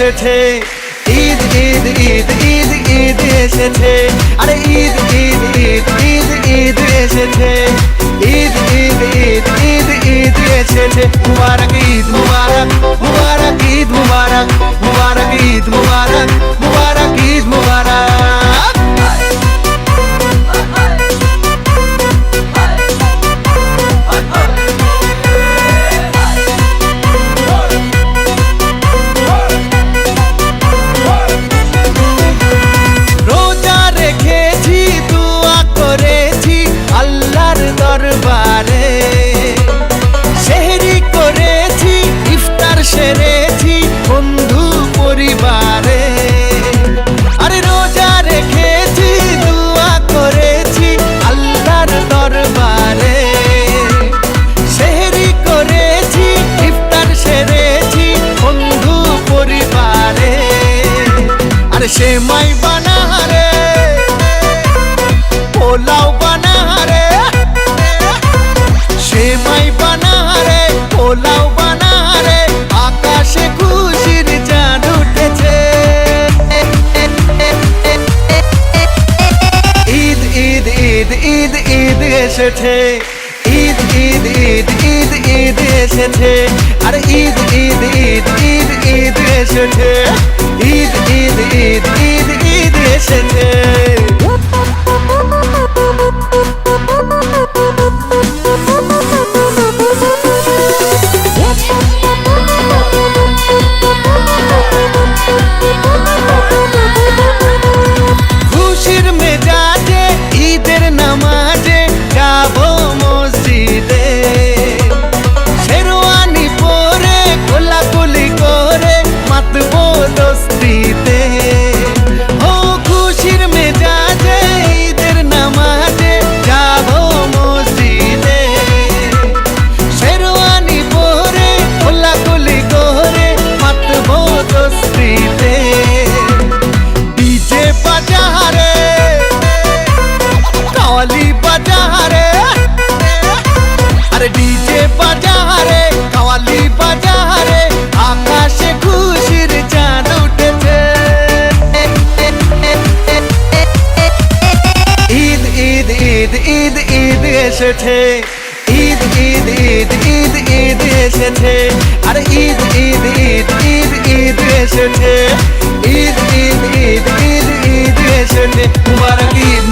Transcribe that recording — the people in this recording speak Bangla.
এসেছে, ঈদ ঈদ ঈদ ঈদ ঈদ এসেছে, আরে ঈদ ঈদ ঈদ ঈদ ঈদ এসেছে, ঈদ ঈদ ঈদ ঈদ ঈদ এসেছে। মুবারক ঈদ মুবারক, মুবারক ঈদ মুবারক, মুবারক ঈদ মুবারক, মুবারক ঈদ মুবারক। সেহরি করেছি, ইফতার সেরেছি বন্ধু পরিবারে, আরে রোজা রেখেছি, দোয়া করেছি আল্লাহর দরবারে। সেহরি করেছি, ইফতার সেরেছি বন্ধু পরিবারে, আরে সেমাই বানারে, পোলাও বানারে, সেমাই বানারে, পোলাও বানারে, আকাশে খুশির চাঁদ উঠেছে। ঈদ ঈদ ঈদ ঈদ ঈদ এসেছে, ঈদ ঈদ ঈদ ঈদ ঈদ এসেছে, আর ঈদ ঈদ ঈদ ঈদ ঈদ এসেছে, ঈদ ঈদ ঈদ ঈদ ঈদ এসেছে। খুশির মেজাজে ঈদের নামাজে যাব মসজিদে, শেরওয়ানি পরে কোলাকুলি করে মাতবো দস্তিতে। ও খুশির মেজাজে ঈদের নামাজে যাব মসজিদে, শেরওয়ানি পরে কোলাকুলি করে মাতবো দস্তিতে। ডিজে বাজারে, কাওয়ালি বাজারে, আরে ডিজে বাজারে, কাওয়ালি বাজারে, আকাশে খুশির চাঁদ উঠেছে। ঈদ ঈদ ঈদ ঈদ ঈদ এসেছে, ঈদ ঈদ ঈদ ঈদ ঈদ এসেছে, আরে ঈদ ঈদ ঈদ ঈদ ঈদ এসেছে, ঈদ ঈদ ঈদ ঈদ ঈদ এসেছে। মুবারক ঈদ